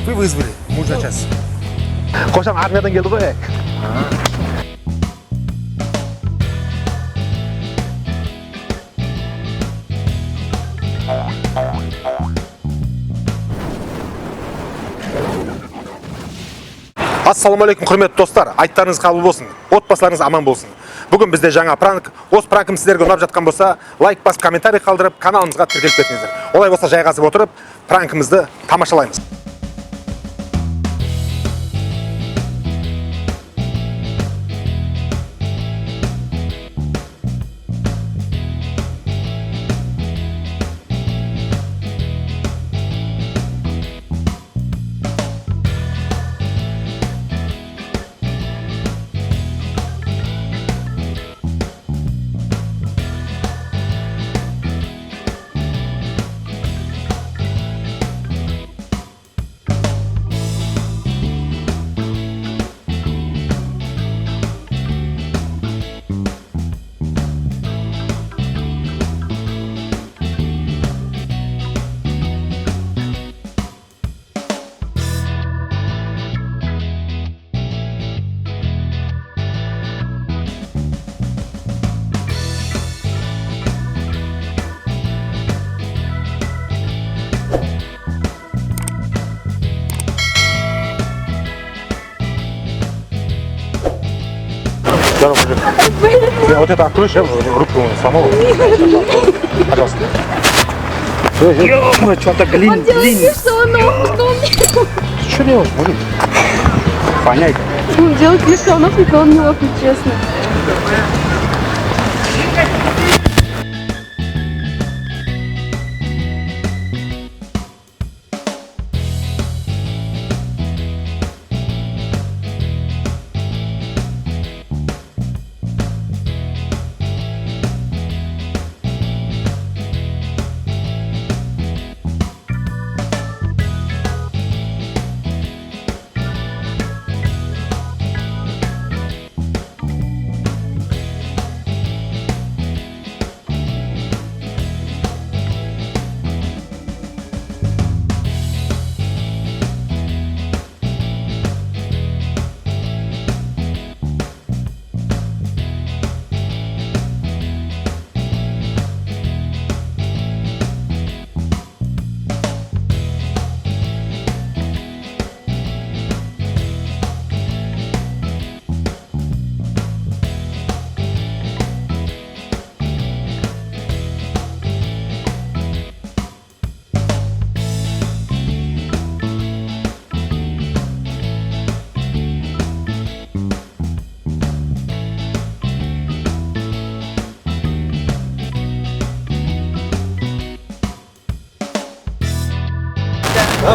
Вы вызвали, муж на час. Қошан армиядан келді ғой. Ассалаумағалейкум құрметті достар, айттарыңыз қабыл болсын, отбасыларыңыз аман болсын. Бүгін бізде жаңа пранк. Осы пранкім сіздерге ұнап жатқан болса, лайк басып, комментарий қалдырып, каналымызға тіркеліп кетіңіздер. Олай болса жайғасып отырып, пранкімізді тамашалаймыз. Здорово, мужик. Я вот это открою, сейчас руку сломал. Пожалуйста. Ё-моё, что-то глин. Он делает вид, что он охнул. Ты что делаешь, мужик? Понять. Он делает вид, что он охнул, но он не охнул, честно.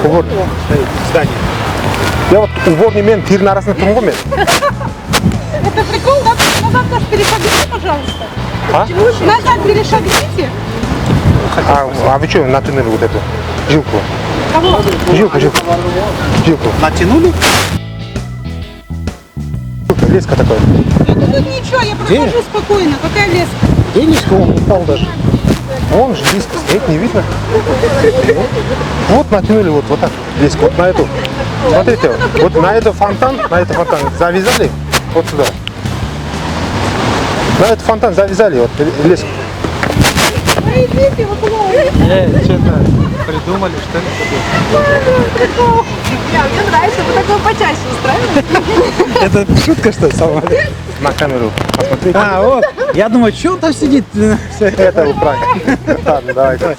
Убор здание. Я вот уборный мен тирин арасында тұрмын ғой мен. Это прикол, назад нас перешагните, пожалуйста. А? Назад перешагните. А вы что натянули вот эту жилку? Кого? Жилку. Натянули? Леска такая. Это тут ничего, я прохожу спокойно. Какая леска? Денежка он упал даже. Вон же леска стоит, не видно. Вот натянули вот так леску, вот на эту. Смотрите, вот на этот фонтан завязали вот сюда. На этот фонтан завязали вот леску. Ой, идите, вы плохо. Что-то придумали, что ли? Прикол. Мне нравится, вы такое почаще устраиваете. Это шутка, что ли, сама? На камеру посмотрите. А, вот. Я думаю, что он там сидит? Это вот пранк. Ладно, давайте.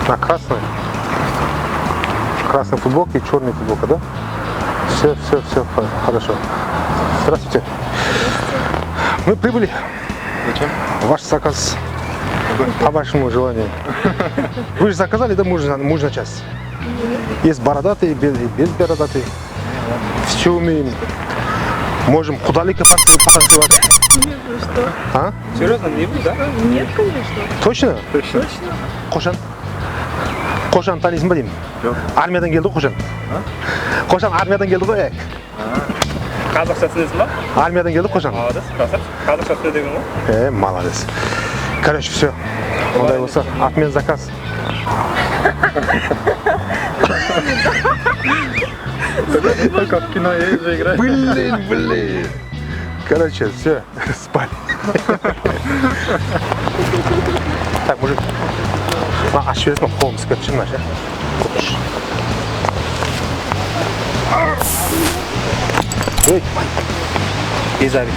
На красной футболке и черной футболка, да? Все, хорошо. Здравствуйте. Мы прибыли. Зачем? Ваш заказ по вашему желанию. Вы же заказали, да, муж на час? Есть бородатые, без бородатые. Все умеем. Можем худалика потанцевать. Нет, ну что? А? Серьезно, не вы, да? Нет, конечно. Точно? Точно. Қошан? Қошан танисың ба деймін? Жоқ. Армиядан келді ғой Қошан. Қошан армиядан келді ғой. Қазақша түсінесің ба? Армиядан келдік қой жаңа. Молодец, красавчик. Қазақша түсіне деген ғой. Молодец. Короче, все. Ондай болса, отмен заказ. Как в кино я же играю. Блин. Короче, все, спать. Так, мужик. Ашып жібересің ба? Қолым ісіп кетті мына ше. Ой, безарик.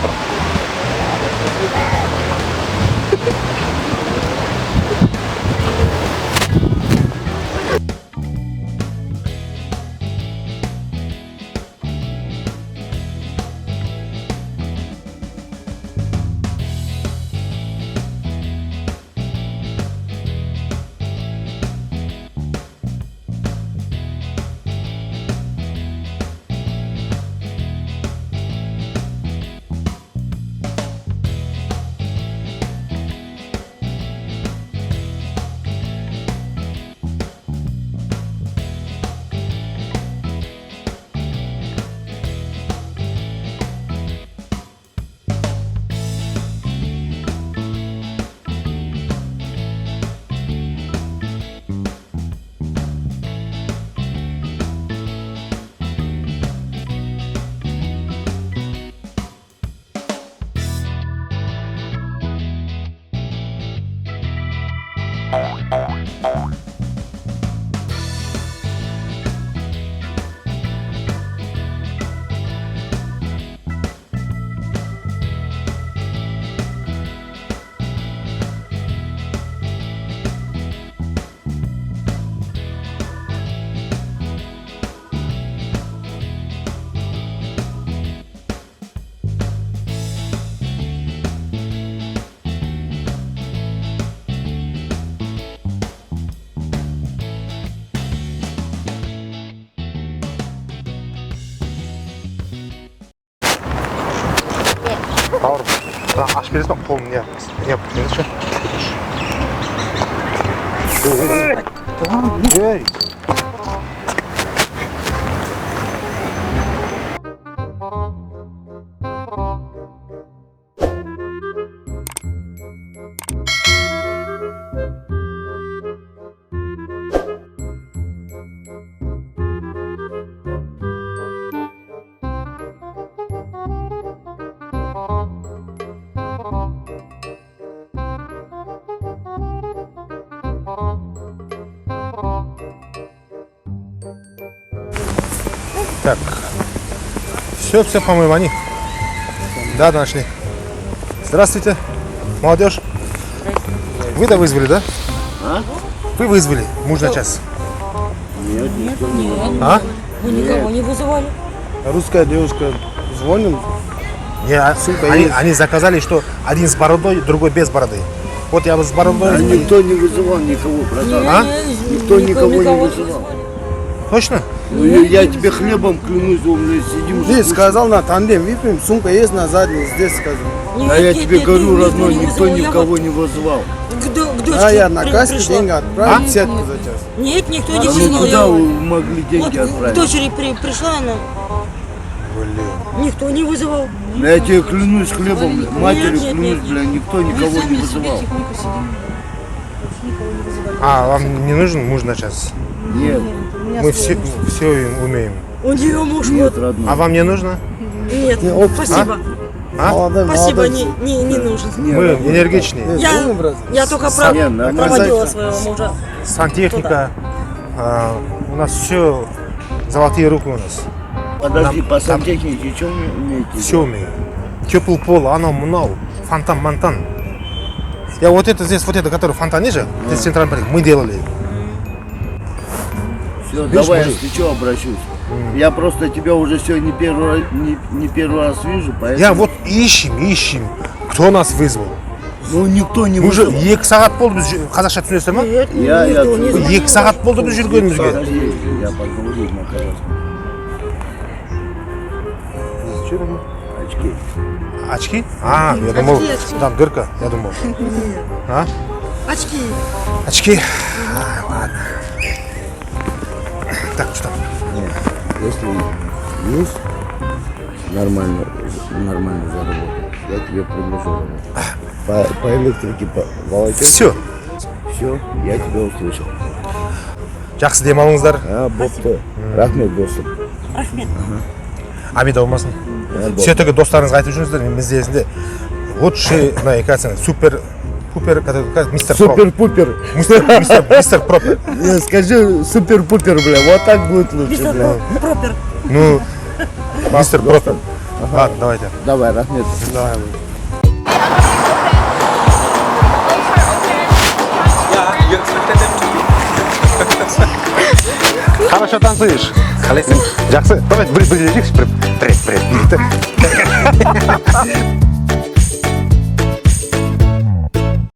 Бауырым, ашып бересің ба? Қолым не бұтыңызшы? Ей! Так, все, по-моему, они. Да, нашли. Здравствуйте, молодежь. Вы-то вызвали, да? А? Вы вызвали муж на час. Нет, Нет. А? Вы никого не вызывали? Русская девушка звоним. Не, они заказали, что один с бородой, другой без бороды. Вот я с бородой. А никто не вызывал никого, братан. А? Никто никого не вызывал. Точно? Ну, я тебе хлебом клянусь, мы сидим. Здесь сказал на тандем, выпьем, сумка есть на задней, здесь сказал. А я тебе говорю, родной, никто никого не вызвал. А я на кассе деньги отправил, десятку за час. Нет, никто А не ну вызвал. куда вы могли деньги Вот к отправить? дочери пришла она. Никто не вызывал. Да я тебе клянусь хлебом, матерью нет, клянусь, нет. бля, никто никого не вызывал. А, вам не нужен муж на час? Нет, Мы все умеем. У нее муж нет, вот. родной. А вам не нужно? Нет, спасибо. Молодой, Спасибо, молодой. не нужен. Мы энергичные. Умный, брат. Я только Не, нормально. проводила своего мужа. Сантехника. У нас все золотые руки у нас. Подожди, Нам- по сантехнике, что вы умеете? Все умеем. Теплый пол, оно много. Фонтан, монтан. Я вот это здесь, вот это, который фонтан ниже, здесь центральный парк, мы делали. Все, Видишь, давай, мужик? если что, обращусь. Я просто тебя уже все не первый раз вижу, поэтому... Я вот ищем. Кто нас вызвал? Ну, никто не Мы уже вызвал. 2 сағат болды біз қазақша түсінесіздер ма? Нет, Я никто не звонил. 2 сағат болды біз жүргенімізге. Подожди, я поговорю на казахском. Очки. Очки? А, я думал, там дырка, я думал. А? Очки. Очки? А, ладно. Так, что там? Нет, если есть, нормально заработать. Я тебе предложу. По электрике, по волокет. Все. Все, я тебя услышал. Жақсы демалыңыздар. Бопты. Рахмет, достым. Амида болмасын. Все таки достарыңызға айтып жүріңіздер, мен біздесінде лучший, как сказать, супер, мистер Супер-пупер. Мистер Пропер. Не, скажи супер-пупер, бля, вот так будет лучше, бля. Пропер. Ну, мистер Пропер. Ладно, давайте. Давай, Рахмет. Давай. Хорошо танцуешь. Жақсы. Давай, привет.